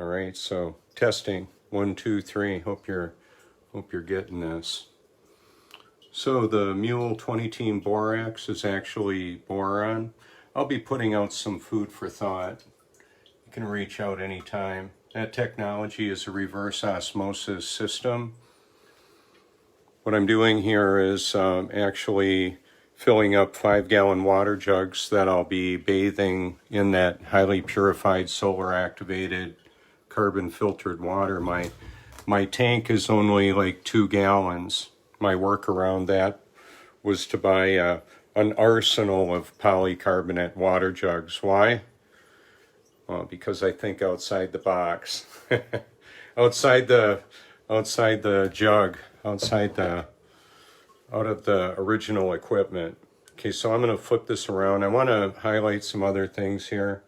All right, so testing 1, 2, 3. Hope you're getting this. So the Mule 20 Team Borax is actually boron. I'll be putting out some food for thought. You can reach out anytime. That technology is a reverse osmosis system. What I'm doing here is actually filling up 5-gallon water jugs that I'll be bathing in that highly purified solar activated carbon filtered water. My tank is only like 2 gallons. My work around that was to buy an arsenal of polycarbonate water jugs. Why? Well, because I think outside the box, outside the jug, out of the original equipment. Okay, so I'm going to flip this around. I want to highlight some other things here.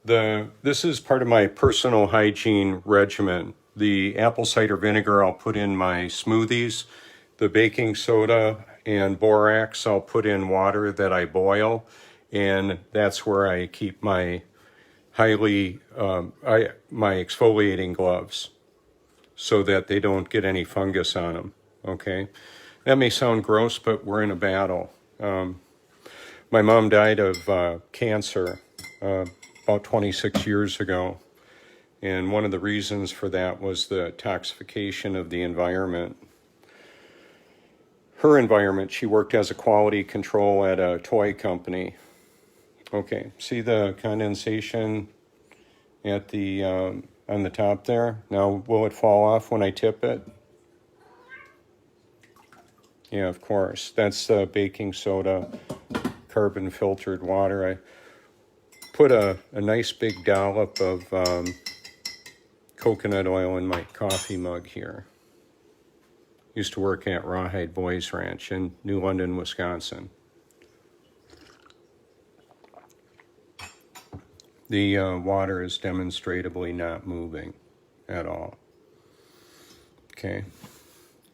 This is part of my personal hygiene regimen. The apple cider vinegar I'll put in my smoothies. The baking soda and borax I'll put in water that I boil, and that's where I keep my my exfoliating gloves so that they don't get any fungus on them. Okay, that may sound gross, but we're in a battle. My mom died of cancer about 26 years ago, and one of the reasons for that was the toxification of the environment. Her environment, she worked as a quality control at a toy company. Okay, see the condensation at the on the top there? Now, will it fall off when I tip it? Yeah, of course. That's the baking soda, carbon filtered water. I put a nice big dollop of coconut oil in my coffee mug here. Used to work at Rawhide Boys Ranch in New London, Wisconsin. The water is demonstrably not moving at all. Okay,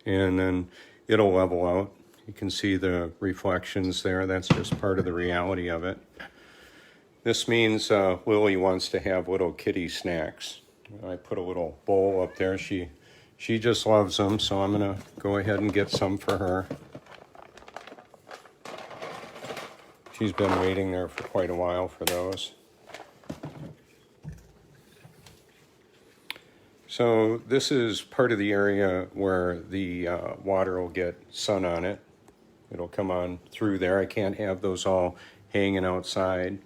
and then it'll level out. You can see the reflections there. That's just part of the reality of it. This means Lily wants to have little kitty snacks. I put a little bowl up there. She just loves them, so I'm going to go ahead and get some for her. She's been waiting there for quite a while for those. So this is part of the area where the water will get sun on it. It'll come on through there. I can't have those all hanging outside.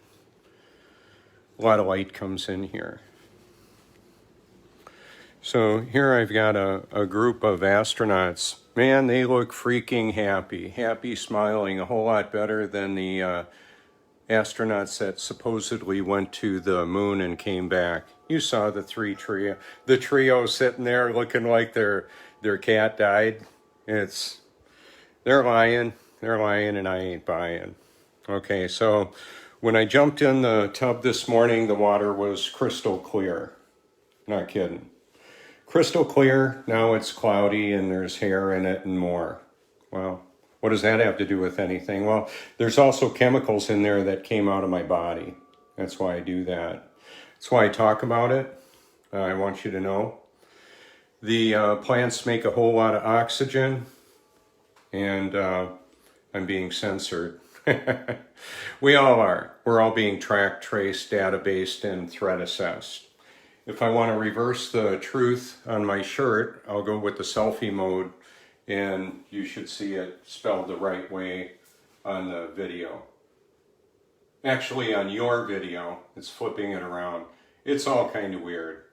A lot of light comes in here. So here I've got a group of astronauts. Man, they look freaking happy, smiling, a whole lot better than the astronauts that supposedly went to the moon and came back. You saw the trio sitting there looking like their cat died. They're lying, and I ain't buying. Okay, so when I jumped in the tub this morning, the water was crystal clear. Not kidding. Crystal clear. Now it's cloudy and there's hair in it and more. Well, what does that have to do with anything? Well, there's also chemicals in there that came out of my body. That's why I do that. That's why I talk about it. I want you to know. The plants make a whole lot of oxygen, and I'm being censored. We all are. We're all being tracked, traced, data-based, and threat assessed. If I want to reverse the truth on my shirt, I'll go with the selfie mode, and you should see it spelled the right way on the video. Actually, on your video, it's flipping it around. It's all kind of weird.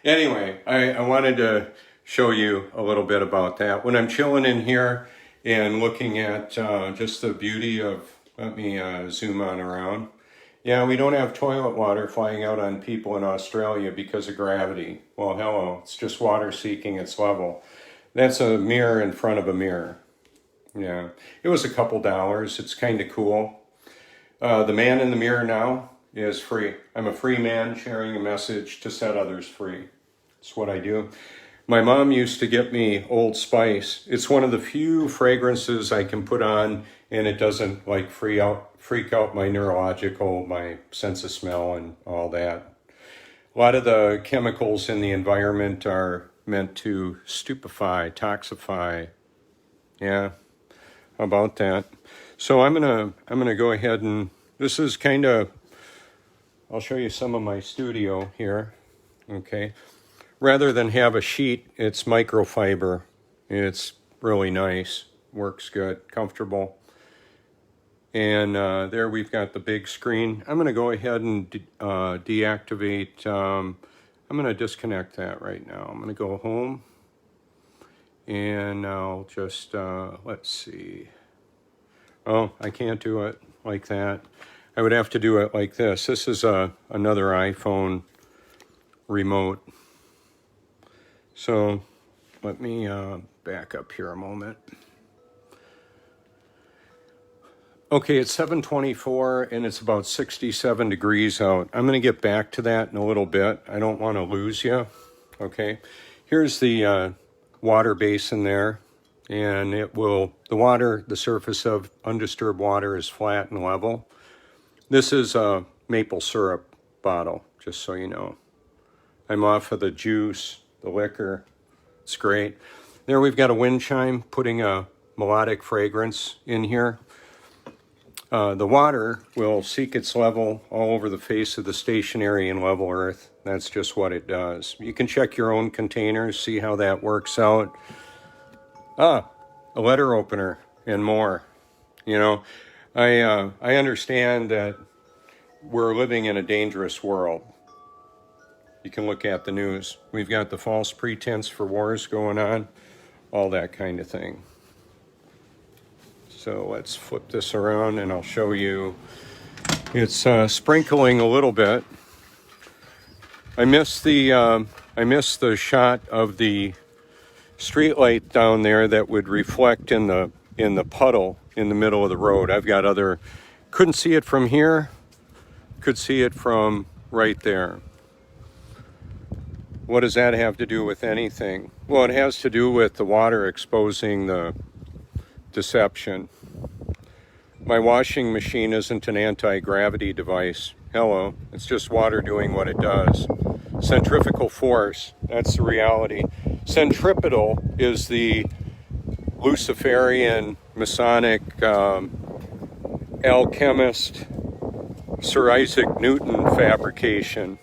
Anyway, I wanted to show you a little bit about that. When I'm chilling in here and looking at just the beauty of, let me zoom on around. Yeah, we don't have toilet water flying out on people in Australia because of gravity. Well, hello, it's just water seeking its level. That's a mirror in front of a mirror. Yeah, it was a couple dollars. It's kind of cool. The man in the mirror now is free. I'm a free man sharing a message to set others free. It's what I do. My mom used to get me Old Spice. It's one of the few fragrances I can put on and it doesn't like freak out my neurological, my sense of smell and all that. A lot of the chemicals in the environment are meant to stupefy, toxify. Yeah, how about that? So I'm gonna go ahead and this is kind of, I'll show you some of my studio here. Okay, rather than have a sheet, it's microfiber. It's really nice, works good, comfortable. And there we've got the big screen. I'm going to go ahead and deactivate. I'm going to disconnect that right now. I'm going to go home and I'll just, let's see. Oh, I can't do it like that. I would have to do it like this. This is another iPhone remote. So let me back up here a moment. Okay, it's 7:24 and it's about 67 degrees out. I'm going to get back to that in a little bit. I don't want to lose you. Okay, here's the water basin there, and the surface of undisturbed water is flat and level. This is a maple syrup bottle, just so you know. I'm off of the juice, the liquor. It's great. There we've got a wind chime putting a melodic fragrance in here. The water will seek its level all over the face of the stationary and level earth. That's just what it does. You can check your own containers, see how that works out. A letter opener and more. You know, I understand that we're living in a dangerous world. You can look at the news. We've got the false pretense for wars going on, all that kind of thing. So let's flip this around and I'll show you. It's sprinkling a little bit. I missed the shot of the street light down there that would reflect in the puddle in the middle of the road. Couldn't see it from here, could see it from right there. What does that have to do with anything? Well, it has to do with the water exposing the deception. My washing machine isn't an anti-gravity device. Hello, it's just water doing what it does. Centrifugal force, that's the reality. Centripetal is the Luciferian, Masonic, alchemist, Sir Isaac Newton fabrication.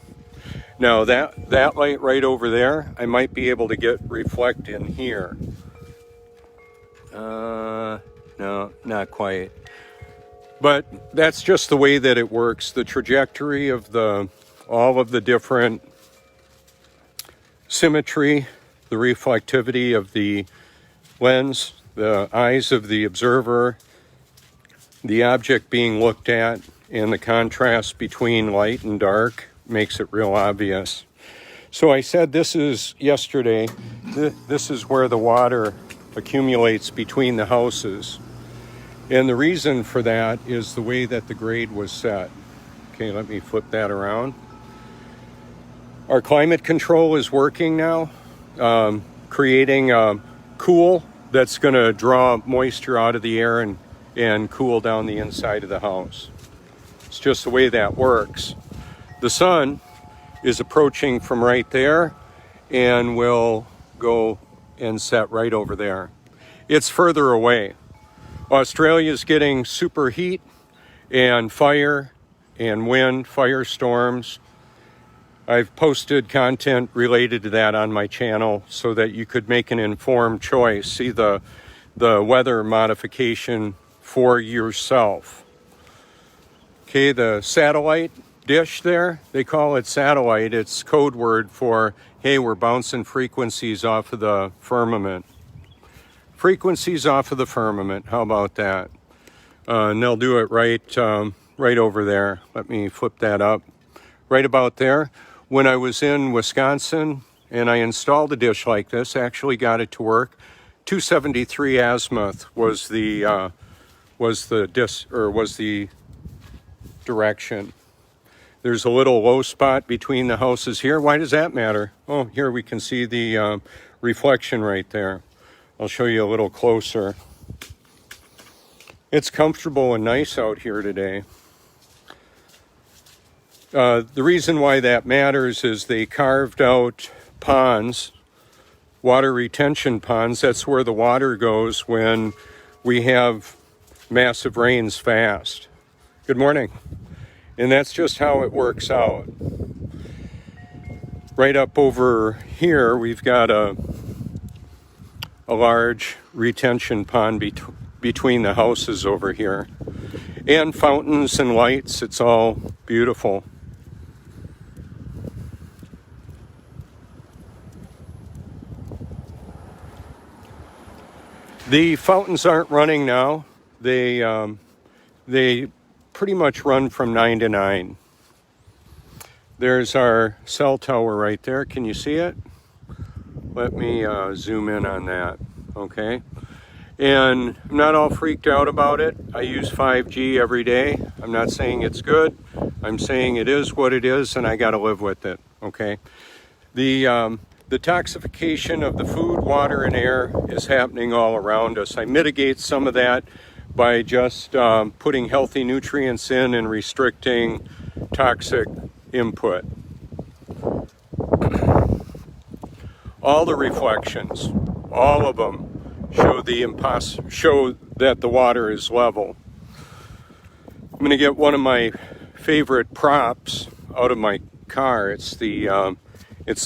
Now that light right over there, I might be able to get reflect in here. No, not quite. But that's just the way that it works. The trajectory of all of the different symmetry, the reflectivity of the lens, the eyes of the observer, the object being looked at, and the contrast between light and dark makes it real obvious. So I said this is yesterday, this is where the water accumulates between the houses. And the reason for that is the way that the grade was set. Okay, let me flip that around. Our climate control is working now, creating cool that's going to draw moisture out of the air and cool down the inside of the house. It's just the way that works. The sun is approaching from right there and will go and set right over there. It's further away. Australia's getting super heat and fire and wind, firestorms. I've posted content related to that on my channel so that you could make an informed choice, see the weather modification for yourself. Okay, the satellite dish there, they call it satellite. It's code word for, hey, we're bouncing frequencies off of the firmament. Frequencies off of the firmament, how about that? And they'll do it right over there. Let me flip that up. Right about there. When I was in Wisconsin and I installed a dish like this, actually got it to work. 273 azimuth was the direction. There's a little low spot between the houses here. Why does that matter? Oh, here we can see the reflection right there. I'll show you a little closer. It's comfortable and nice out here today. The reason why that matters is they carved out ponds, water retention ponds. That's where the water goes when we have massive rains fast. Good morning. And that's just how it works out. Right up over here, we've got a large retention pond between the houses over here. And fountains and lights, it's all beautiful. The fountains aren't running now. They pretty much run from 9 to 9. There's our cell tower right there. Can you see it? Let me zoom in on that. Okay. And I'm not all freaked out about it. I use 5G every day. I'm not saying it's good. I'm saying it is what it is, and I got to live with it. Okay. The toxification of the food, water, and air is happening all around us. I mitigate some of that by just putting healthy nutrients in and restricting toxic input. All the reflections, all of them, show that the water is level. I'm going to get one of my favorite props out of my car. It's the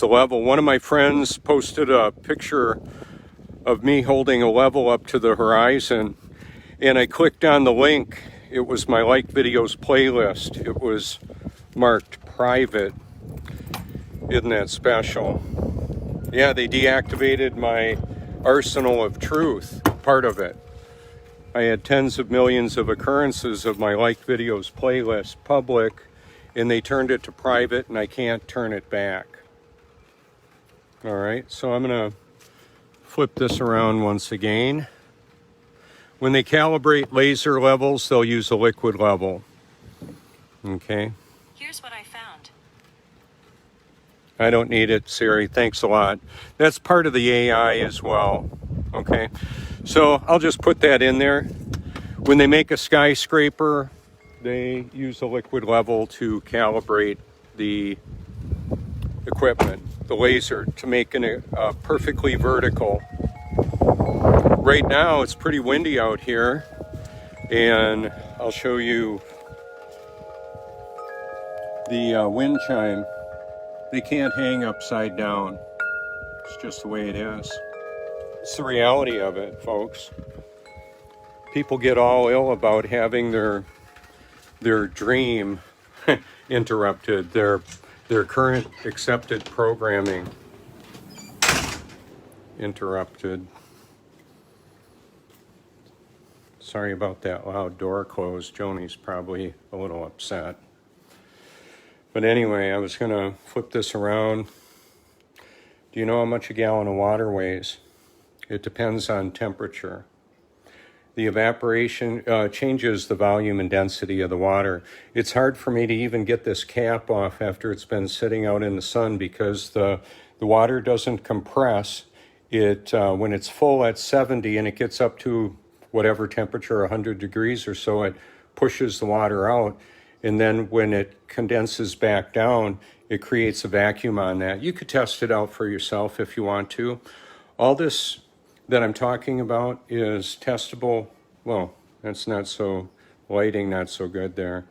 level. One of my friends posted a picture of me holding a level up to the horizon, and I clicked on the link. It was my like videos playlist. It was marked private. Isn't that special? Yeah, they deactivated my arsenal of truth, part of it. I had tens of millions of occurrences of my like videos playlist public, and they turned it to private, and I can't turn it back. All right, so I'm going to flip this around once again. When they calibrate laser levels, they'll use a liquid level. Okay. Here's what I found. I don't need it, Siri. Thanks a lot. That's part of the AI as well. Okay. So I'll just put that in there. When they make a skyscraper, they use a liquid level to calibrate the equipment, the laser, to make it perfectly vertical. Right now, it's pretty windy out here, and I'll show you the wind chime. They can't hang upside down. It's just the way it is. It's the reality of it, folks. People get all ill about having their dream interrupted, their current accepted programming interrupted. Sorry about that loud door close. Joni's probably a little upset. But anyway, I was going to flip this around. Do you know how much a gallon of water weighs? It depends on temperature. The evaporation changes the volume and density of the water. It's hard for me to even get this cap off after it's been sitting out in the sun because the water doesn't compress. It when it's full at 70 and it gets up to whatever temperature, 100 degrees or so, it pushes the water out. And then when it condenses back down, it creates a vacuum on that. You could test it out for yourself if you want to. All this that I'm talking about is testable. Well, that's not so, lighting not so good there.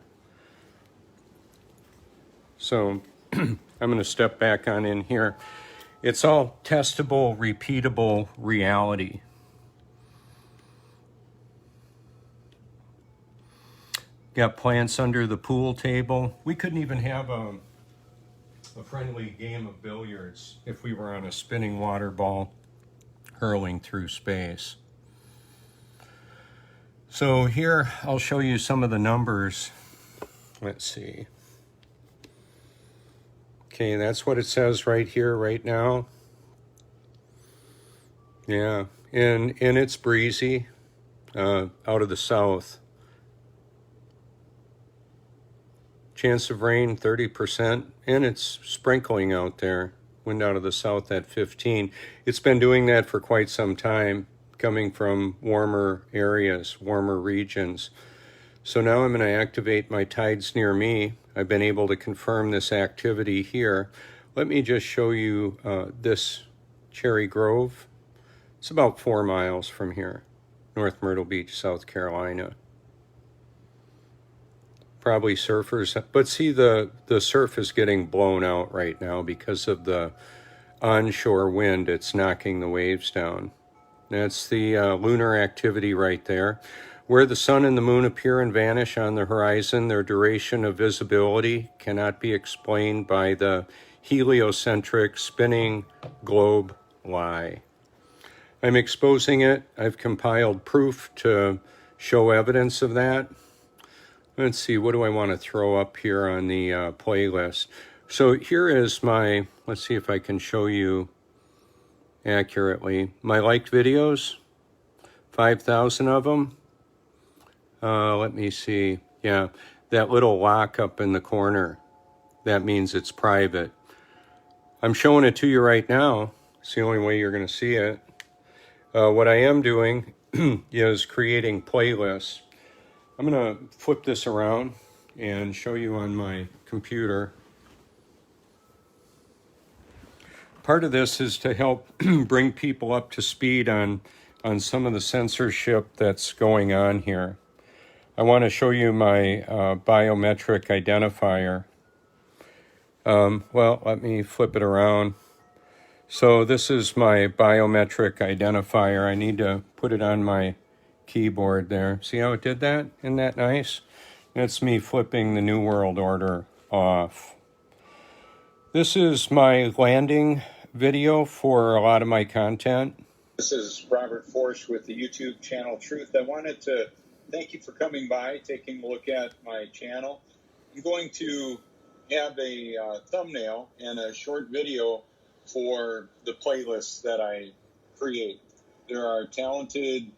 So I'm going to step back on in here. It's all testable, repeatable reality. Got plants under the pool table. We couldn't even have a friendly game of billiards if we were on a spinning water ball hurling through space. So here I'll show you some of the numbers. Let's see. Okay, that's what it says right here, right now. Yeah, and it's breezy out of the south. Chance of rain, 30%, and it's sprinkling out there. Wind out of the south at 15. It's been doing that for quite some time, coming from warmer areas, warmer regions. So now I'm going to activate my tides near me. I've been able to confirm this activity here. Let me just show you this Cherry Grove. It's about 4 miles from here, North Myrtle Beach, South Carolina. Probably surfers, but see the surf is getting blown out right now because of the onshore wind. It's knocking the waves down. That's the lunar activity right there. Where the sun and the moon appear and vanish on the horizon, their duration of visibility cannot be explained by the heliocentric spinning globe lie. I'm exposing it. I've compiled proof to show evidence of that. Let's see, what do I want to throw up here on the playlist? So here is my, let's see if I can show you accurately. My liked videos, 5,000 of them. Let me see. Yeah, that little lock up in the corner, that means it's private. I'm showing it to you right now. It's the only way you're going to see it. What I am doing is creating playlists. I'm going to flip this around and show you on my computer. Part of this is to help bring people up to speed on some of the censorship that's going on here. I want to show you my biometric identifier. Well, let me flip it around. So this is my biometric identifier. I need to put it on my keyboard there. See how it did that? Isn't that nice? That's me flipping the New World Order off. This is my landing video for a lot of my content. This is Robert Forsch with the YouTube channel Truth. I wanted to thank you for coming by, taking a look at my channel. I'm going to have a thumbnail and a short video for the playlists that I create. There are talented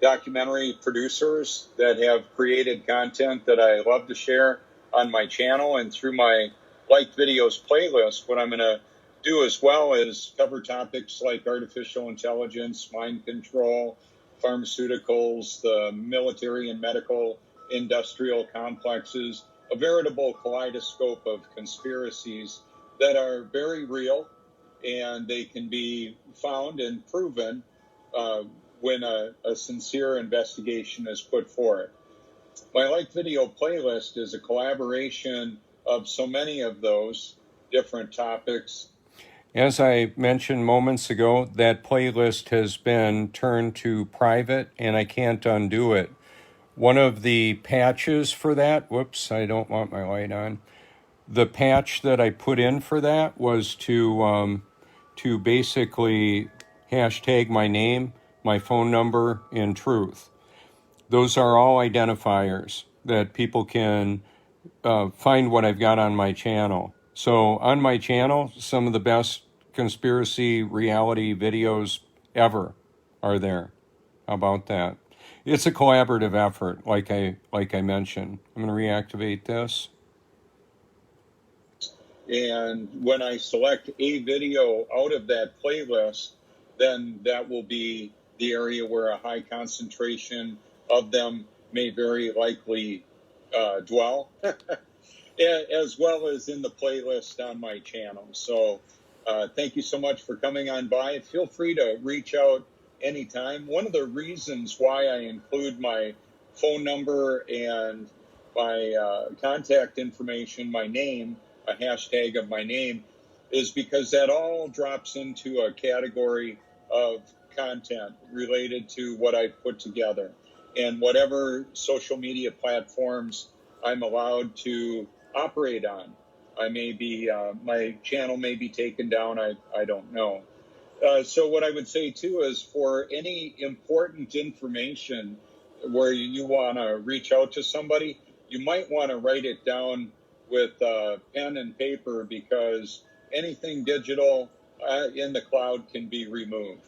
documentary producers that have created content that I love to share on my channel and through my liked videos playlist. What I'm going to do as well is cover topics like artificial intelligence, mind control, pharmaceuticals, the military and medical industrial complexes, a veritable kaleidoscope of conspiracies that are very real, and they can be found and proven when a sincere investigation is put forth. My liked video playlist is a collaboration of so many of those different topics. As I mentioned moments ago, that playlist has been turned to private and I can't undo it. One of the patches for that, whoops, I don't want my light on. The patch that I put in for that was to basically hashtag my name, my phone number, and truth. Those are all identifiers that people can find what I've got on my channel. So on my channel, some of the best conspiracy reality videos ever are there. How about that? It's a collaborative effort, like I mentioned. I'm going to reactivate this. And when I select a video out of that playlist, then that will be the area where a high concentration of them may very likely dwell, as well as in the playlist on my channel. So thank you so much for coming on by. Feel free to reach out anytime. One of the reasons why I include my phone number and my contact information, my name, a hashtag of my name, is because that all drops into a category of content related to what I've put together. And whatever social media platforms I'm allowed to operate on, I may be, my channel may be taken down, I don't know. So what I would say too is for any important information where you want to reach out to somebody, you might want to write it down with pen and paper, because anything digital in the cloud can be removed.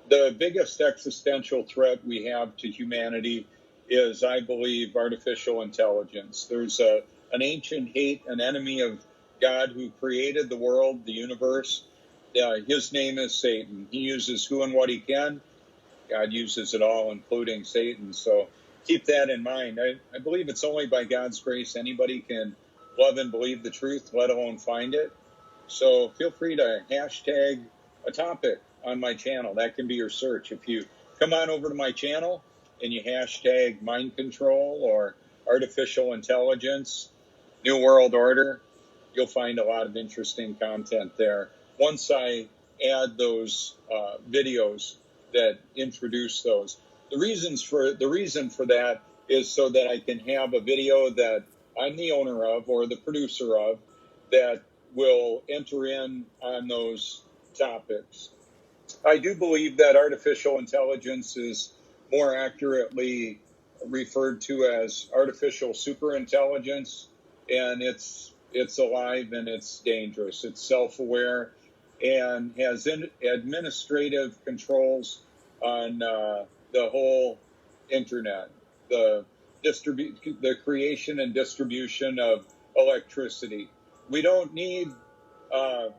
The biggest existential threat we have to humanity is, I believe, artificial intelligence. There's an ancient hate, an enemy of God who created the world, the universe. His name is Satan. He uses who and what he can. God uses it all, including Satan. So keep that in mind. I believe it's only by God's grace anybody can love and believe the truth, let alone find it. So feel free to hashtag a topic on my channel. That can be your search. If you come on over to my channel and you hashtag mind control or artificial intelligence, New World Order, you'll find a lot of interesting content there. Once I add those videos that introduce those, the reason for that is so that I can have a video that I'm the owner of or the producer of that will enter in on those topics. I do believe that artificial intelligence is more accurately referred to as artificial superintelligence, and it's alive and it's dangerous. It's self-aware and has administrative controls on the whole internet, the creation and distribution of electricity. We don't need killer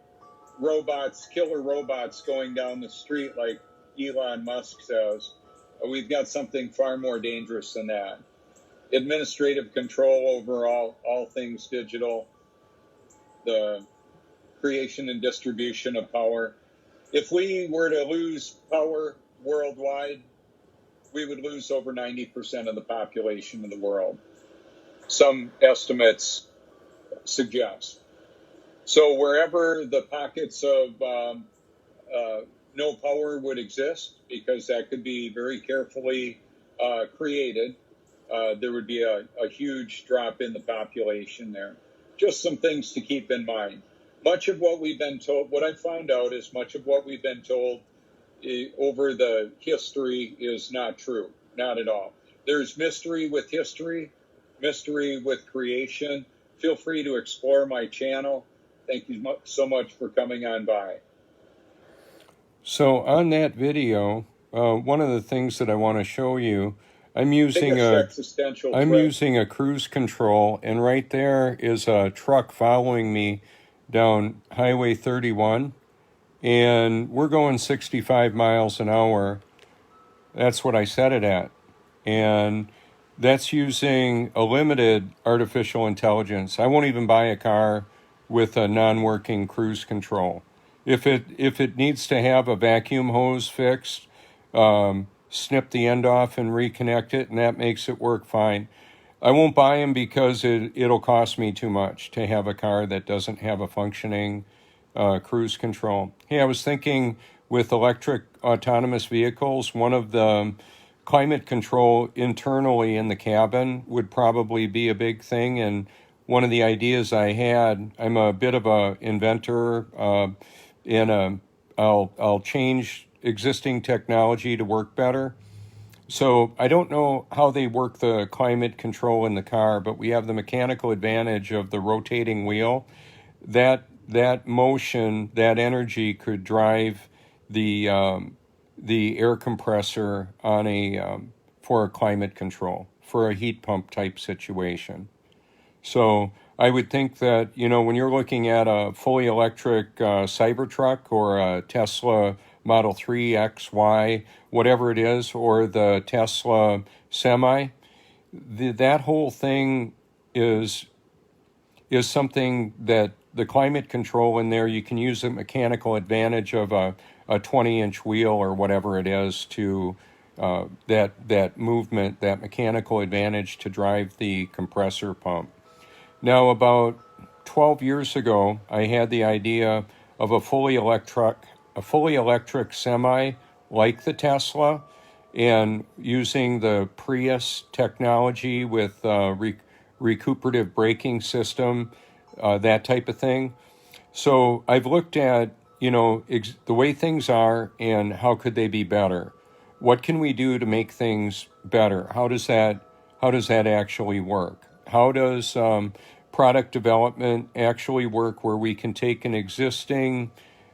robots going down the street like Elon Musk says. We've got something far more dangerous than that. Administrative control over all things digital, the creation and distribution of power. If we were to lose power worldwide, we would lose over 90% of the population of the world. Some estimates suggest. So wherever the pockets of no power would exist, because that could be very carefully created, there would be a huge drop in the population there. Just some things to keep in mind. Much of what we've been told, what I found out is much of what we've been told over the history is not true, not at all. There's mystery with history, mystery with creation. Feel free to explore my channel. Thank you so much for coming on by. So on that video, one of the things that I want to show you, I'm using a cruise control, and right there is a truck following me down Highway 31, and we're going 65 miles an hour. That's what I set it at. And that's using a limited artificial intelligence. I won't even buy a car with a non-working cruise control. If it needs to have a vacuum hose fixed, snip the end off and reconnect it, and that makes it work fine. I won't buy them because it'll cost me too much to have a car that doesn't have a functioning cruise control. Hey, I was thinking with electric autonomous vehicles, one of the climate control internally in the cabin would probably be a big thing. And one of the ideas I had, I'm a bit of a inventor, I'll change existing technology to work better. So I don't know how they work the climate control in the car, but we have the mechanical advantage of the rotating wheel. That motion, that energy could drive the air compressor on for a climate control, for a heat pump type situation. So I would think that, when you're looking at a fully electric Cybertruck or a Tesla Model 3, X, Y, whatever it is, or the Tesla Semi, that whole thing is something that the climate control in there, you can use the mechanical advantage of a 20-inch wheel or whatever it is to that movement, that mechanical advantage to drive the compressor pump. Now, about 12 years ago, I had the idea of a fully electric semi like the Tesla, and using the Prius technology with recuperative braking system, that type of thing. So I've looked at, the way things are and how could they be better. What can we do to make things better? How does that actually work? How does product development actually work, where we can take an existing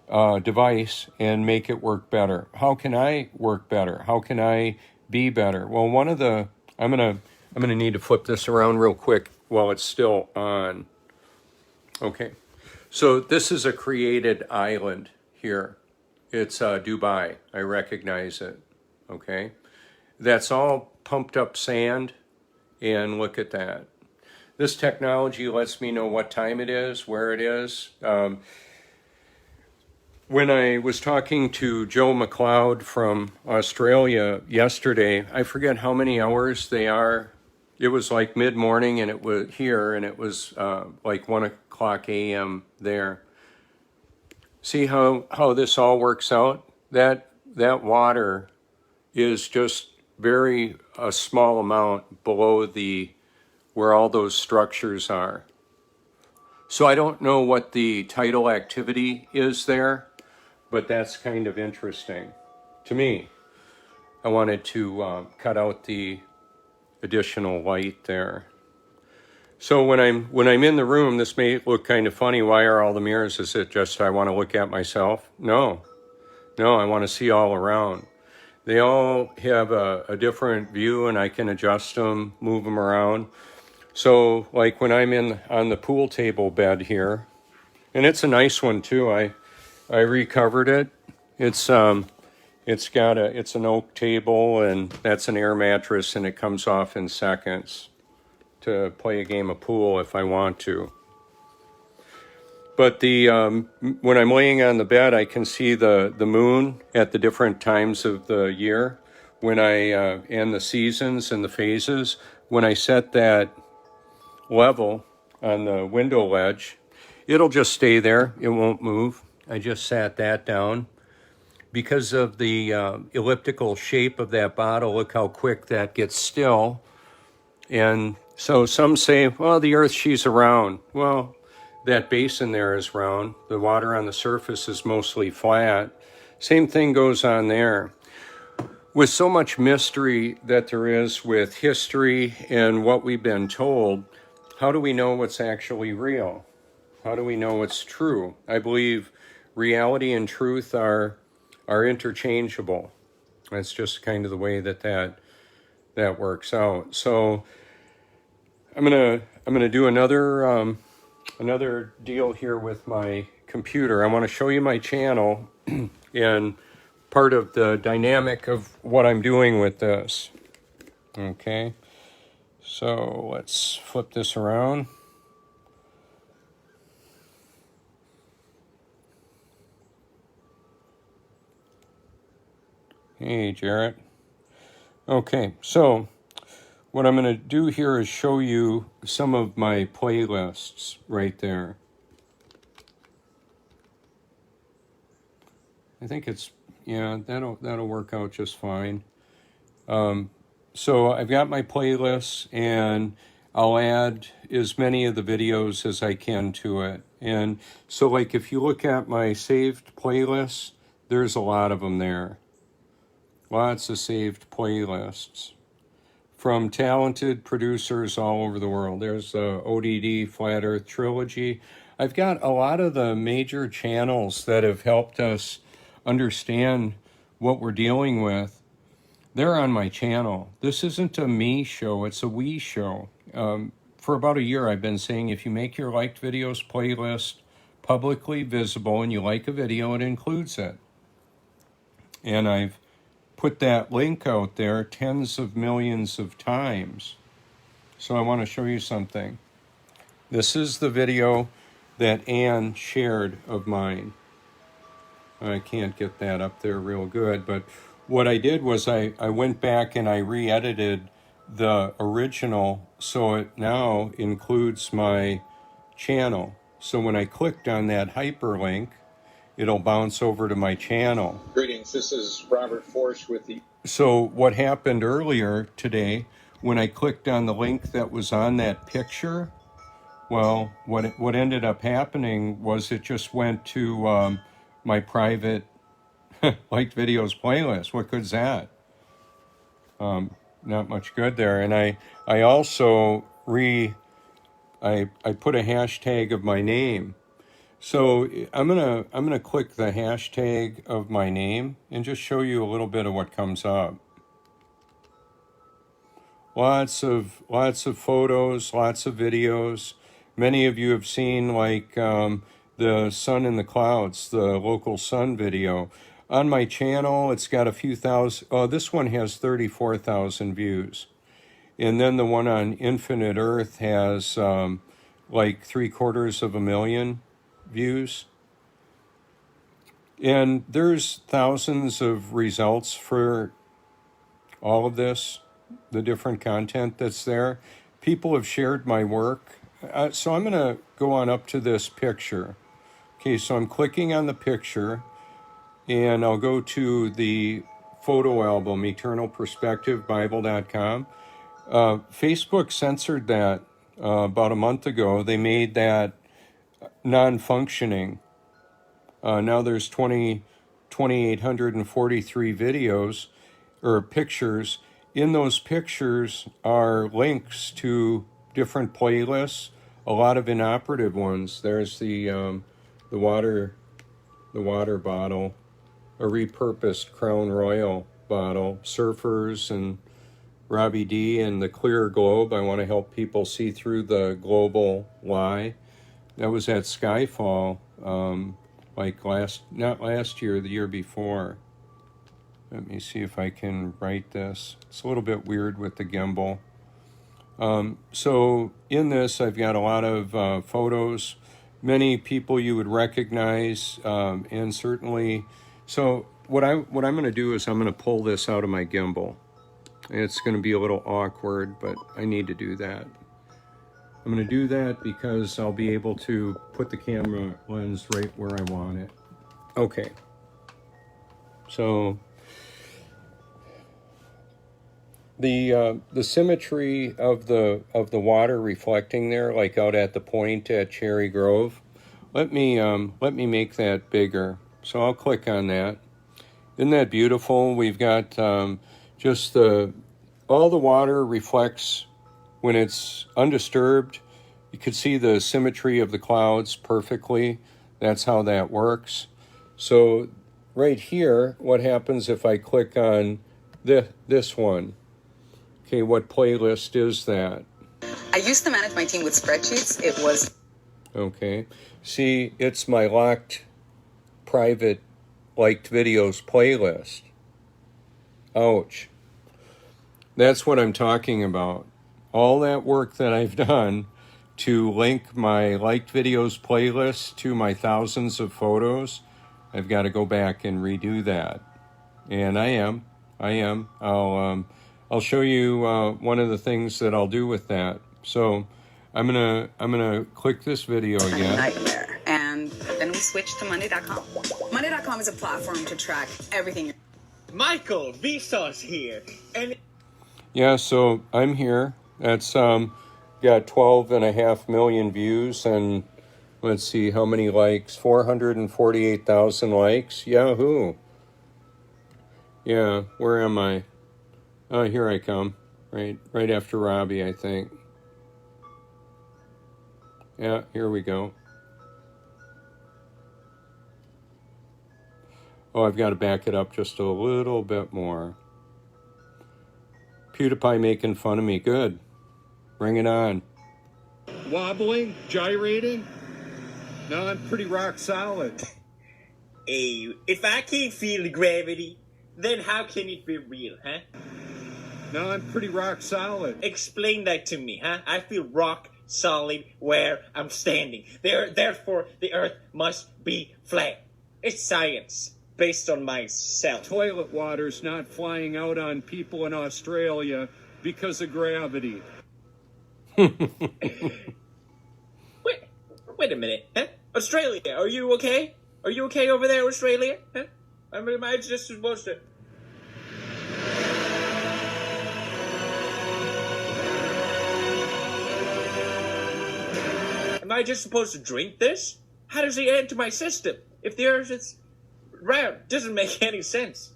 device and make it work better? How can I work better? How can I be better? Well, I'm gonna need to flip this around real quick while it's still on. Okay, so this is a created island here. It's Dubai. I recognize it. Okay, that's all pumped up sand, and look at that. This technology lets me know what time it is, where it is. When I was talking to Joe McLeod from Australia yesterday, I forget how many hours they are. It was like mid-morning, and it was here, and it was like 1 o'clock a.m. there. See how this all works out? That water is just very a small amount below where all those structures are. So I don't know what the tidal activity is there, but that's kind of interesting to me. I wanted to cut out the additional light there. So when I'm in the room, this may look kind of funny. Why are all the mirrors? Is it just I want to look at myself? No, I want to see all around. They all have a different view, and I can adjust them, move them around. So like when I'm on the pool table bed here, and it's a nice one too. I recovered it. It's an oak table, and that's an air mattress, and it comes off in seconds to play a game of pool if I want to. But when I'm laying on the bed, I can see the moon at the different times of the year, and the seasons and the phases. When I set that level on the window ledge, it'll just stay there. It won't move. I just sat that down. Because of the elliptical shape of that bottle, look how quick that gets still. And so some say, well, the Earth, she's around. Well, that basin there is round. The water on the surface is mostly flat. Same thing goes on there. With so much mystery that there is with history and what we've been told, how do we know what's actually real? How do we know what's true? I believe reality and truth are interchangeable. That's just kind of the way that works out. So I'm gonna do another deal here with my computer. I want to show you my channel and part of the dynamic of what I'm doing with this. Okay, so let's flip this around. Hey, Jarrett. Okay, so what I'm going to do here is show you some of my playlists right there. I think that'll work out just fine. So I've got my playlists, and I'll add as many of the videos as I can to it. And so like if you look at my saved playlists, there's a lot of them there. Lots of saved playlists from talented producers all over the world. There's the ODD Flat Earth Trilogy. I've got a lot of the major channels that have helped us understand what we're dealing with. They're on my channel. This isn't a me show, it's a we show. For about a year, I've been saying if you make your liked videos playlist publicly visible and you like a video, it includes it. And I've put that link out there tens of millions of times. So I want to show you something. This is the video that Ann shared of mine. I can't get that up there real good, but what I did was I went back and I re-edited the original so it now includes my channel. So when I clicked on that hyperlink, it'll bounce over to my channel. Greetings, this is Robert Forsch with the... So what happened earlier today, when I clicked on the link that was on that picture, well, what ended up happening was it just went to my private liked videos playlist. What good's that? Not much good there. And I also I put a hashtag of my name. So I'm gonna click the hashtag of my name and just show you a little bit of what comes up. Lots of photos, lots of videos. Many of you have seen like the sun in the clouds, the local sun video. on my channel, it's got a few thousand. Oh, this one has 34,000 views. And then the one on Infinite Earth has like 750,000 views. And there's thousands of results for all of this, the different content that's there. People have shared my work. So I'm going to go on up to this picture. Okay, so I'm clicking on the picture, and I'll go to the photo album, eternalperspectivebible.com. Facebook censored that about a month ago. They made that non-functioning. Now there's 2,843 videos or pictures. In those pictures are links to different playlists, a lot of inoperative ones. There's the water bottle, a repurposed Crown Royal bottle, Surfers and Robbie D, and the clear globe. I want to help people see through the global lie. That was at Skyfall, like not last year, the year before. Let me see if I can write this. It's a little bit weird with the gimbal. So in this, I've got a lot of photos, many people you would recognize, and certainly. So what I'm going to do is I'm going to pull this out of my gimbal. It's going to be a little awkward, but I need to do that. I'm going to do that because I'll be able to put the camera lens right where I want it. Okay. So the symmetry of the water reflecting there, like out at the point at Cherry Grove, let me make that bigger. So I'll click on that. Isn't that beautiful? We've got just all the water reflects when it's undisturbed. You can see the symmetry of the clouds perfectly. That's how that works. So right here, what happens if I click on this one? Okay, what playlist is that? I used to manage my team with spreadsheets. It was... Okay. See, it's my locked, private, liked videos playlist. Ouch. That's what I'm talking about. All that work that I've done to link my liked videos playlist to my thousands of photos, I've got to go back and redo that. And I am. I'll show you one of the things that I'll do with that. So I'm gonna click this video again. Nightmare. And then we switched to Monday.com. Monday.com is a platform to track everything. Michael, Vsauce here. And yeah, so I'm here. That's got 12.5 million views, and let's see how many likes. 448,000 likes. Yahoo! Yeah, where am I? Oh, here I come. Right after Robbie, I think. Yeah, here we go. Oh, I've got to back it up just a little bit more. PewDiePie making fun of me. Good. Bring it on. Wobbling? Gyrating? No, I'm pretty rock solid. hey, if I can't feel the gravity, then how can it be real, huh? No, I'm pretty rock solid. Explain that to me, huh? I feel rock solid where I'm standing. Therefore, the earth must be flat. It's science, based on myself. Toilet water's not flying out on people in Australia because of gravity. Wait a minute, huh? Australia, are you okay? Are you okay over there, Australia? Huh? Am I just supposed to... Am I just supposed to drink this? How does it enter my system? If the earth is round, doesn't make any sense.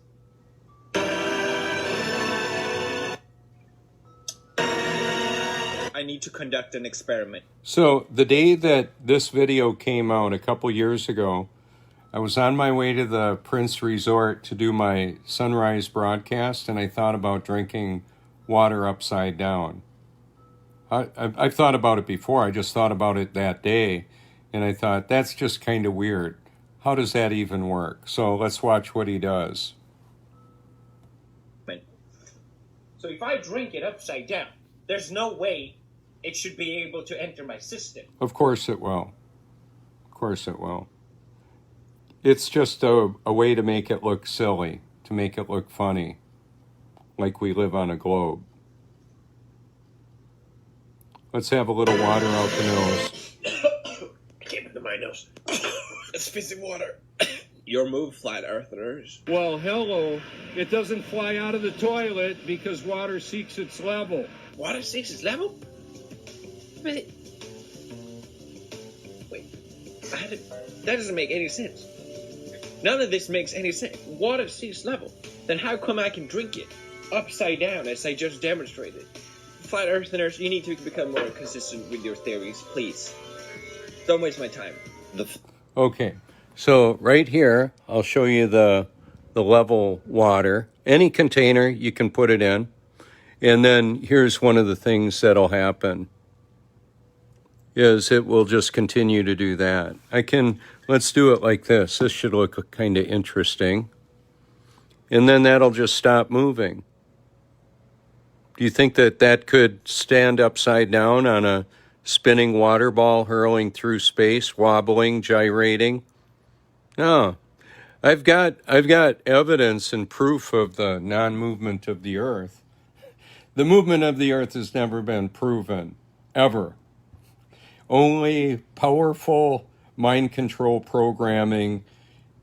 I need to conduct an experiment. So the day that this video came out a couple years ago, I was on my way to the Prince Resort to do my sunrise broadcast, and I thought about drinking water upside down. I've thought about it before. I just thought about it that day, and I thought, that's just kind of weird. How does that even work? So let's watch what he does. So if I drink it upside down, there's no way it should be able to enter my system. Of course it will. Of course it will. It's just a way to make it look silly, to make it look funny, like we live on a globe. Let's have a little water out the nose. Came into my nose. It's fizzy water. Your move, flat earthers. Well, hello. It doesn't fly out of the toilet because water seeks its level. Water seeks its level? Wait, that doesn't make any sense. None of this makes any sense. Water seeks level. Then how come I can drink it upside down as I just demonstrated? Flat earthers, you need to become more consistent with your theories, please. Don't waste my time. Okay, so right here, I'll show you the level water. Any container you can put it in. And then here's one of the things that'll happen is it will just continue to do that. Let's do it like this. This should look kind of interesting. And then that'll just stop moving. Do you think that could stand upside down on a spinning water ball hurling through space, wobbling, gyrating? No. I've got evidence and proof of the non-movement of the Earth. The movement of the Earth has never been proven, ever. Only powerful mind control programming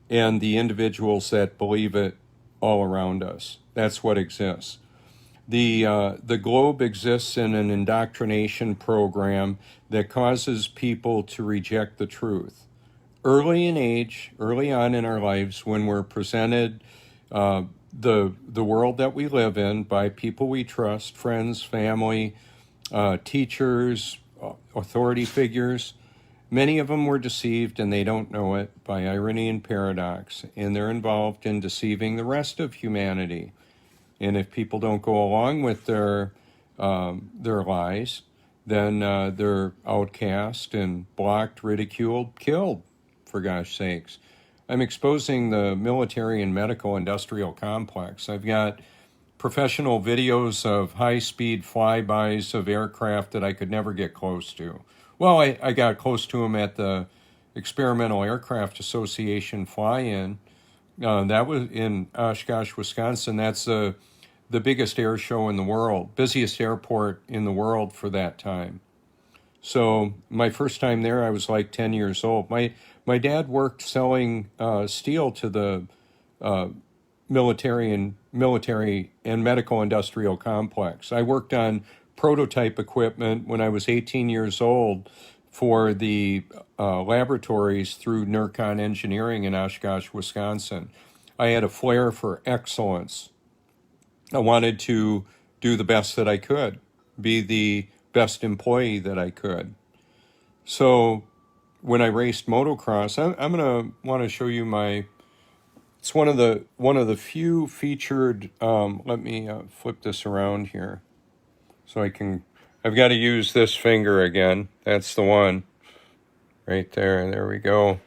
and the individuals that believe it all around us. That's what exists. The globe exists in an indoctrination program that causes people to reject the truth. Early on in our lives, when we're presented the world that we live in by people we trust, friends, family, teachers, authority figures, many of them were deceived and they don't know it by irony and paradox, and they're involved in deceiving the rest of humanity. And if people don't go along with their lies, then they're outcast and blocked, ridiculed, killed, for gosh sakes. I'm exposing the military and medical industrial complex. I've got professional videos of high-speed flybys of aircraft that I could never get close to. Well, I got close to them at the Experimental Aircraft Association fly-in. That was in Oshkosh, Wisconsin. That's the biggest air show in the world, busiest airport in the world for that time. So my first time there, I was like 10 years old. My dad worked selling steel to the military and medical industrial complex. I worked on prototype equipment when I was 18 years old for the laboratories through NERCON Engineering in Oshkosh, Wisconsin. I had a flair for excellence. I wanted to do the best that I could, be the best employee that I could. So when I raced motocross, I'm going to want to show you it's one of the few featured, let me flip this around here so I've got to use this finger again. That's the one right there. There we go.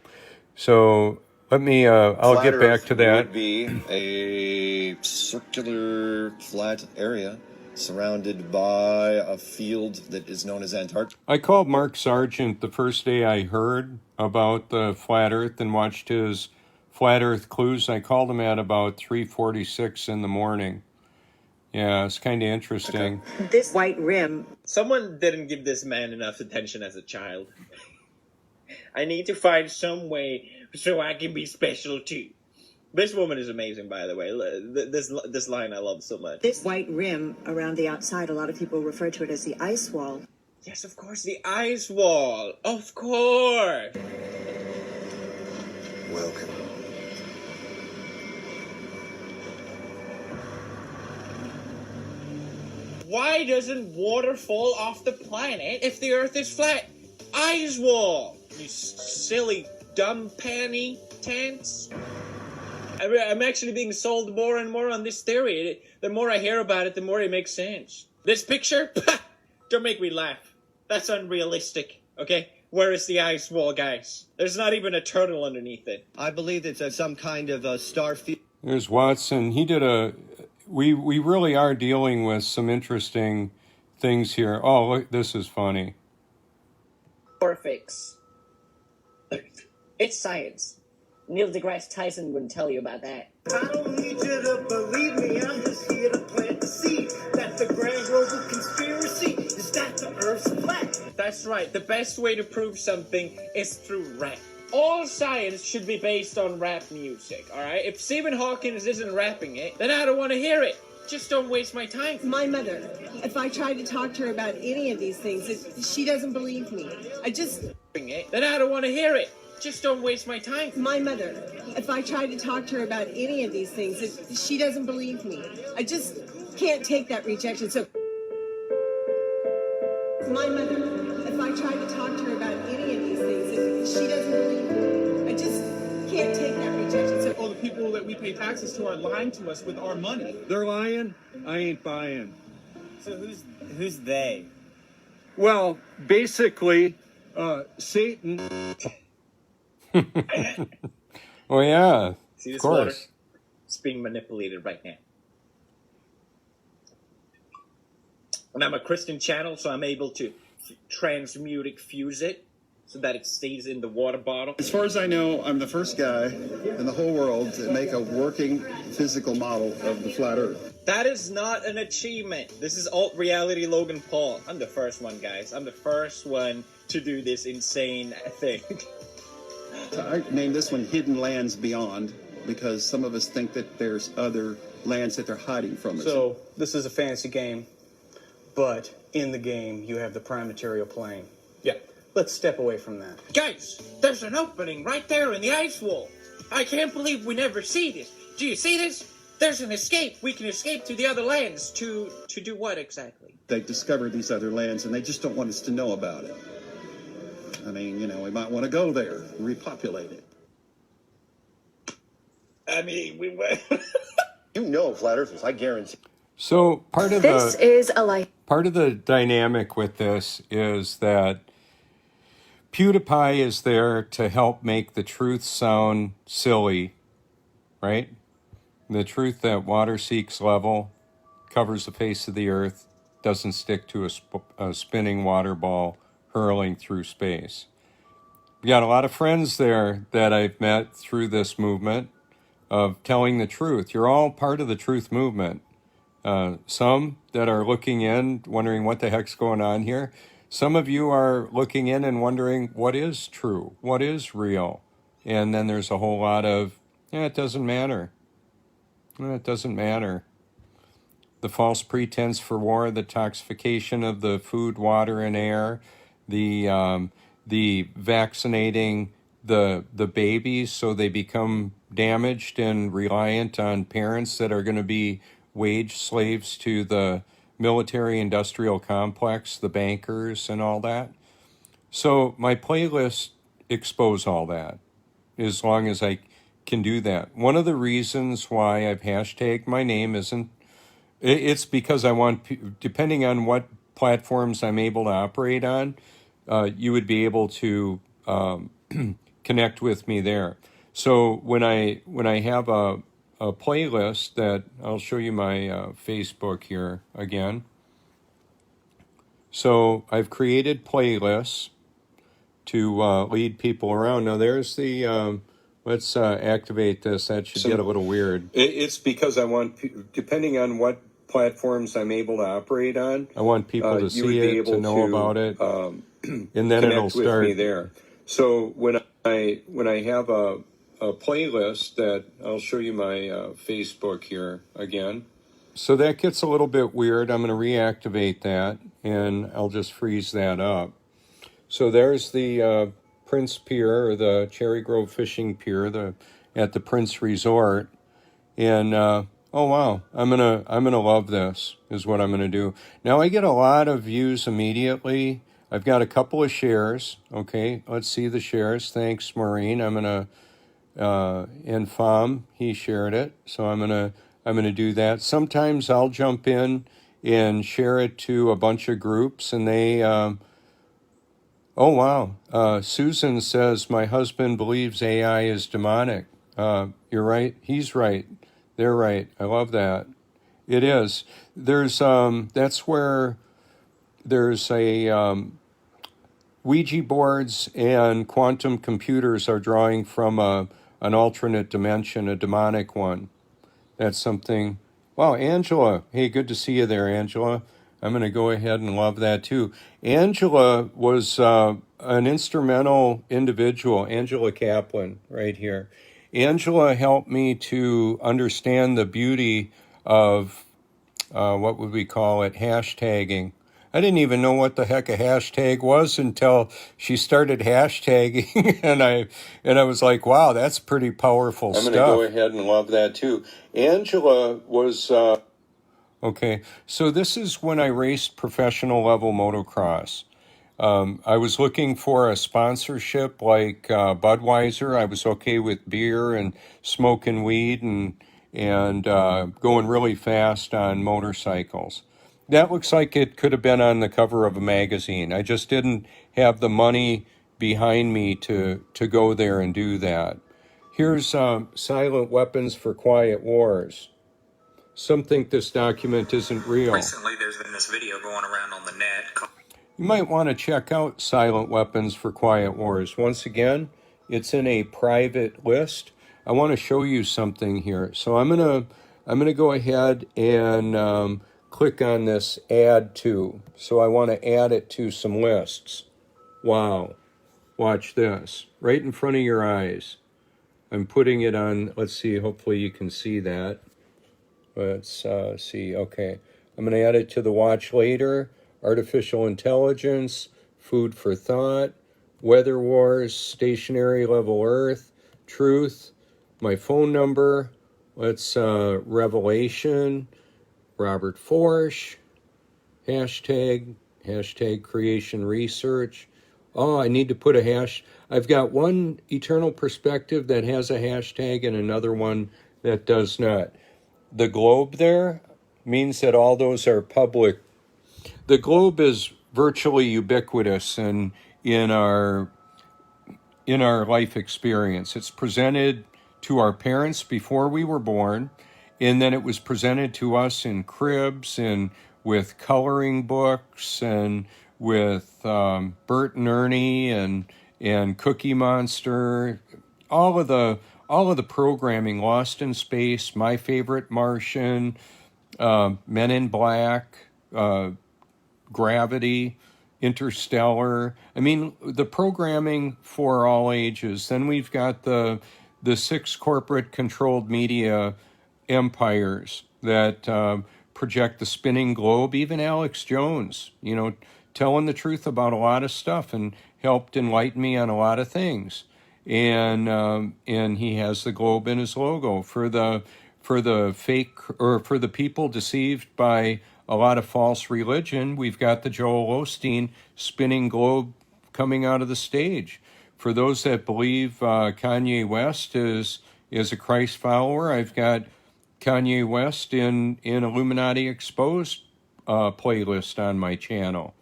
So let me, I'll get back to that. Would be a circular flat area surrounded by a field that is known as Antarctica. I called Mark Sargent the first day I heard about the flat Earth and watched his Flat Earth Clues. I called him at about 3:46 in the morning. Yeah, it's kind of interesting. Okay. This white rim. Someone didn't give this man enough attention as a child. I need to find some way so I can be special too. This woman is amazing, by the way. This line I love so much. This white rim around the outside, a lot of people refer to it as the ice wall. Yes, of course, the ice wall. Of course. Welcome. Why doesn't water fall off the planet if the Earth is flat? Ice wall. You silly, dumb panty tents. I'm actually being sold more and more on this theory. The more I hear about it, the more it makes sense. This picture? Don't make me laugh. That's unrealistic, okay? Where is the ice wall, guys? There's not even a turtle underneath it. I believe it's some kind of star field. There's Watson. He did a. We really are dealing with some interesting things here. Oh, look, this is funny. Or fix. It's science. Neil deGrasse Tyson wouldn't tell you about that. I don't need you to believe me. I'm just here to plant the seed that the grand global conspiracy is that the Earth's flat. That's right. The best way to prove something is through rap. All science should be based on rap music, alright? If Stephen Hawkins isn't rapping it, then I don't want to hear it. Just don't waste my time. My mother, if I tried to talk to her about any of these things, she doesn't believe me. Then I don't want to hear it. Just don't waste my time. My mother, if I tried to talk to her about any of these things, she doesn't believe me. I just can't take that rejection. So, my mother, if I tried to talk to her about any of these things, she doesn't believe me. I just can't take that rejection. So, all the people that we pay taxes to are lying to us with our money. They're lying? I ain't buying. So who's they? Well, basically, Satan. Oh yeah, See of this course. water? It's being manipulated right now. And I'm a Christian channel, so I'm able to transmutic fuse it so that it stays in the water bottle. As far as I know, I'm the first guy in the whole world to make a working physical model of the flat Earth. That is not an achievement. This is alt reality Logan Paul. I'm the first one, guys. I'm the first one to do this insane thing. I named this one Hidden Lands Beyond because some of us think that there's other lands that they're hiding from us. So this is a fantasy game, but in the game you have the prime material plane. Yeah, let's step away from that. Guys, there's an opening right there in the ice wall. I can't believe we never see this. Do you see this? There's an escape. We can escape to the other lands. To do what exactly? They discovered these other lands and they just don't want us to know about it. I mean, you know, we might want to go there, repopulate it. I mean, we went. You know, flat earthers, I guarantee. So part of the dynamic with this is that PewDiePie is there to help make the truth sound silly, right? The truth that water seeks level, covers the face of the earth, doesn't stick to a spinning water ball hurling through space. We got a lot of friends there that I've met through this movement of telling the truth. You're all part of the truth movement. Some that are looking in, wondering what the heck's going on here. Some of you are looking in and wondering what is true, what is real. And then there's a whole lot of, it doesn't matter. It doesn't matter. The false pretense for war, the toxification of the food, water, and air, the vaccinating the babies so they become damaged and reliant on parents that are going to be wage slaves to the military-industrial complex, the bankers, and all that. So my playlists expose all that, as long as I can do that. One of the reasons why I've hashtagged my name it's because I want, depending on what platforms I'm able to operate on, you would be able to connect with me there. So when I have a playlist that I'll show you my Facebook here again. So I've created playlists to lead people around. Now there's the let's activate this. That should get a little weird. It's because I want, depending on what platforms I'm able to operate on, I want people to see it, to know about it, and then it'll start with me there. So when I have a playlist that I'll show you my Facebook here again. So that gets a little bit weird. I'm going to reactivate that, and I'll just freeze that up. So there's the Prince Pier, or the Cherry Grove Fishing Pier, at the Prince Resort, and oh wow, I'm gonna love this. Is what I'm gonna do. Now I get a lot of views immediately. I've got a couple of shares. Okay, let's see the shares. Thanks, Maureen. I'm gonna and Fam, he shared it, so I'm gonna do that. Sometimes I'll jump in and share it to a bunch of groups, and they Oh, wow. Susan says, my husband believes AI is demonic. You're right. He's right. They're right. I love that. It is. There's, that's where there's a, Ouija boards and quantum computers are drawing from an alternate dimension, a demonic one. That's something. Wow, Angela. Hey, good to see you there, Angela. I'm going to go ahead and love that too. Angela was an instrumental individual, Angela Kaplan, right here. Angela helped me to understand the beauty of what would we call it, hashtagging. I didn't even know what the heck a hashtag was until she started hashtagging, and I was like, wow, that's pretty powerful stuff. I'm going to go ahead and love that too. Angela was okay. So this is when I raced professional level motocross. I was looking for a sponsorship like Budweiser. I was okay with beer and smoking weed and going really fast on motorcycles. That looks like it could have been on the cover of a magazine. I just didn't have the money behind me to go there and do that. Here's Silent Weapons for Quiet Wars. Some think this document isn't real. Recently, there's been this video going around on the net. You might want to check out Silent Weapons for Quiet Wars. Once again, it's in a private list. I want to show you something here. So I'm gonna go ahead and click on this add to. So I want to add it to some lists. Wow. Watch this. Right in front of your eyes. I'm putting it on, let's see, hopefully you can see that. Let's see, okay. I'm going to add it to the watch later. Artificial intelligence, food for thought, weather wars, stationary level Earth, truth, my phone number. Let's revelation, Robert Forsch, hashtag creation research. Oh, I need to put a hash. I've got one eternal perspective that has a hashtag and another one that does not. The globe there means that all those are public. The globe is virtually ubiquitous in our life experience. It's presented to our parents before we were born, and then it was presented to us in cribs and with coloring books and with Bert and Ernie and Cookie Monster, all of the programming, Lost in Space, My Favorite Martian, Men in Black, Gravity, Interstellar. I mean, the programming for all ages. Then we've got the 6 corporate controlled media empires that project the spinning globe. Even Alex Jones, telling the truth about a lot of stuff and helped enlighten me on a lot of things. And he has the globe in his logo for the fake, or for the people deceived by a lot of false religion. We've got the Joel Osteen spinning globe coming out of the stage. For those that believe Kanye West is a Christ follower, I've got Kanye West in Illuminati Exposed playlist on my channel,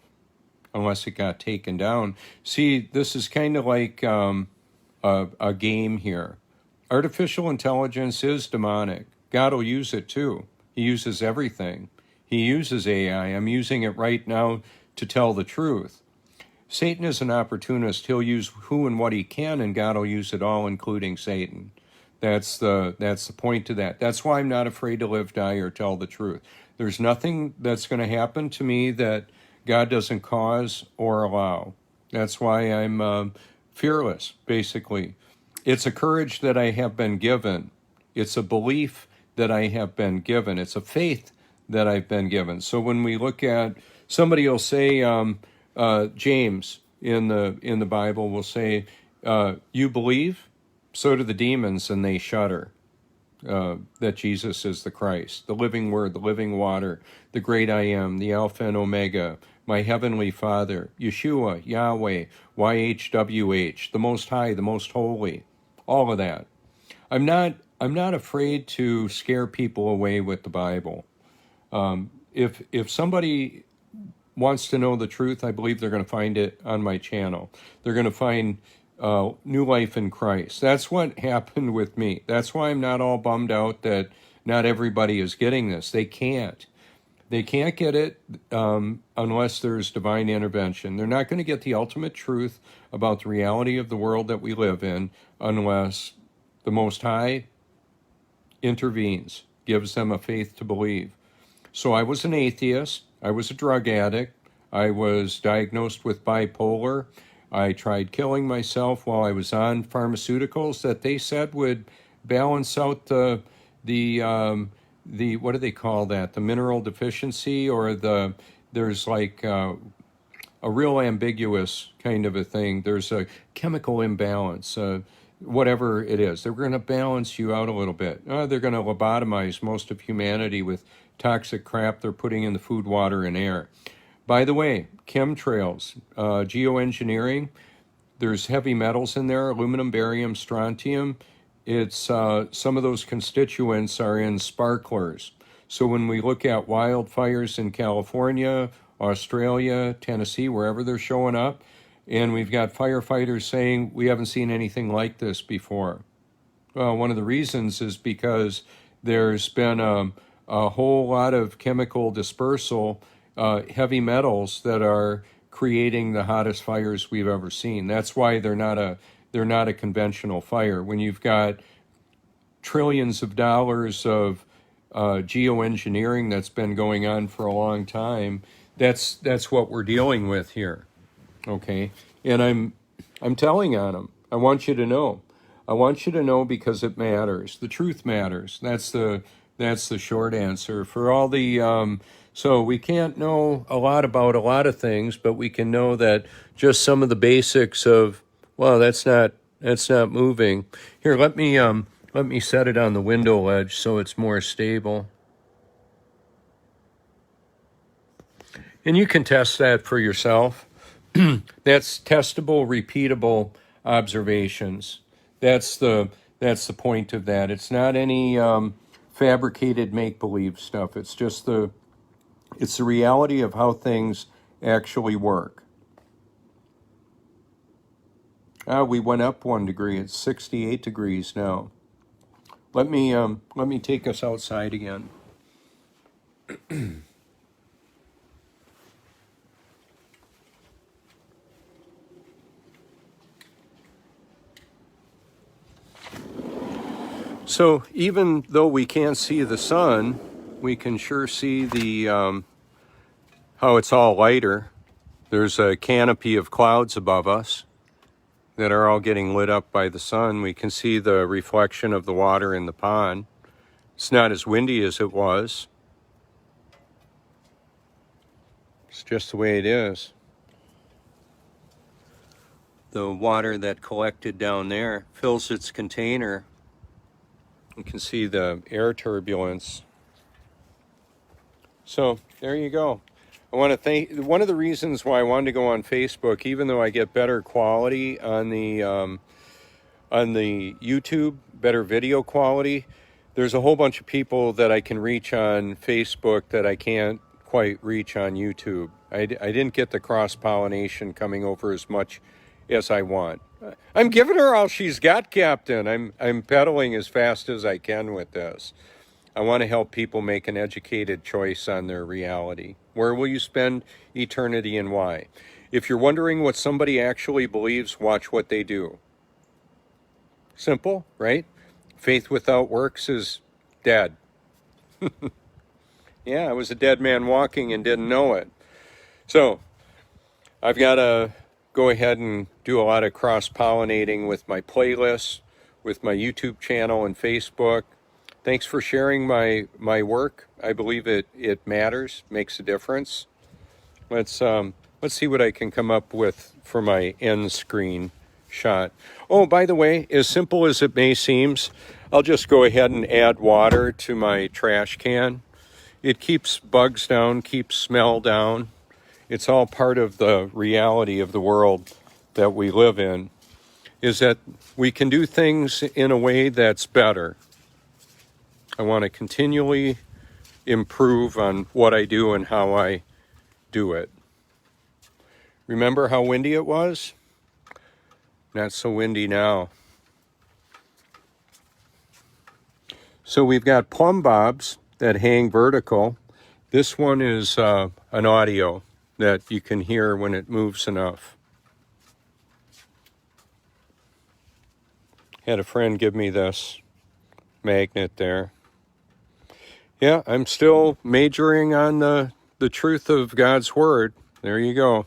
unless it got taken down. See, this is kind of like a game here. Artificial intelligence is demonic. God will use it too. He uses everything. He uses AI. I'm using it right now to tell the truth. Satan is an opportunist. He'll use who and what he can, and God will use it all, including Satan. That's the point to that. That's why I'm not afraid to live, die, or tell the truth. There's nothing that's going to happen to me that God doesn't cause or allow. That's why I'm fearless, basically. It's a courage that I have been given. It's a belief that I have been given. It's a faith that I've been given. So when we look at, somebody will say, James in the Bible will say, you believe? So do the demons, and they shudder. That Jesus is the Christ, the living Word, the living water, the great I am, the Alpha and Omega, my Heavenly Father, Yeshua, Yahweh, YHWH, the Most High, the Most Holy, all of that. I'm not afraid to scare people away with the Bible. If somebody wants to know the truth, I believe they're going to find it on my channel. They're going to find new life in Christ. That's what happened with me. That's why I'm not all bummed out that not everybody is getting this. They can't. They can't get it unless there's divine intervention. They're not going to get the ultimate truth about the reality of the world that we live in unless the Most High intervenes, gives them a faith to believe. So I was an atheist. I was a drug addict. I was diagnosed with bipolar. I tried killing myself while I was on pharmaceuticals that they said would balance out the what do they call that? The mineral deficiency, or there's like a real ambiguous kind of a thing. There's a chemical imbalance, whatever it is. They're going to balance you out a little bit. They're going to lobotomize most of humanity with toxic crap they're putting in the food, water, and air. By the way, chemtrails, geoengineering, there's heavy metals in there, aluminum, barium, strontium. It's some of those constituents are in sparklers. So when we look at wildfires in California, Australia, Tennessee, wherever they're showing up, and we've got firefighters saying we haven't seen anything like this before. Well, one of the reasons is because there's been a whole lot of chemical dispersal, heavy metals that are creating the hottest fires we've ever seen. That's why they're not a conventional fire. When you've got trillions of dollars of geoengineering that's been going on for a long time, that's what we're dealing with here. Okay, and I'm telling on them. I want you to know. I want you to know because it matters. The truth matters. That's the short answer. For all the so we can't know a lot about a lot of things, but we can know that just some of the basics of, well, that's not moving. Here, let me set it on the window ledge so it's more stable. And you can test that for yourself. That's testable, repeatable observations. That's the point of that. It's not any fabricated make-believe stuff. It's just the reality of how things actually work. We went up 1 degree. It's 68 degrees now. Let me take us outside again. So even though we can't see the sun, we can sure see the how it's all lighter. There's a canopy of clouds above us that are all getting lit up by the sun. We can see the reflection of the water in the pond. It's not as windy as it was. It's just the way it is. The water that collected down there fills its container. You can see the air turbulence. So there you go. I want to thank, one of the reasons why I wanted to go on Facebook, even though I get better quality on the YouTube, better video quality, there's a whole bunch of people that I can reach on Facebook that I can't quite reach on YouTube. I didn't get the cross-pollination coming over as much as I want. I'm giving her all she's got, Captain. I'm pedaling as fast as I can with this. I want to help people make an educated choice on their reality. Where will you spend eternity and why? If you're wondering what somebody actually believes, watch what they do. Simple, right? Faith without works is dead. Yeah, I was a dead man walking and didn't know it. So I've got to go ahead and do a lot of cross-pollinating with my playlists, with my YouTube channel and Facebook. Thanks for sharing my work. I believe it matters, makes a difference. Let's see what I can come up with for my end screen shot. Oh, by the way, as simple as it may seem, I'll just go ahead and add water to my trash can. It keeps bugs down, keeps smell down. It's all part of the reality of the world that we live in, is that we can do things in a way that's better. I want to continually improve on what I do and how I do it. Remember how windy it was? Not so windy now. So we've got plumb bobs that hang vertical. This one is an audio that you can hear when it moves enough. Had a friend give me this magnet there. Yeah, I'm still majoring on the truth of God's Word. There you go.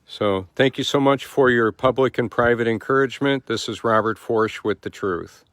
So thank you so much for your public and private encouragement. This is Robert Forsch with The Truth.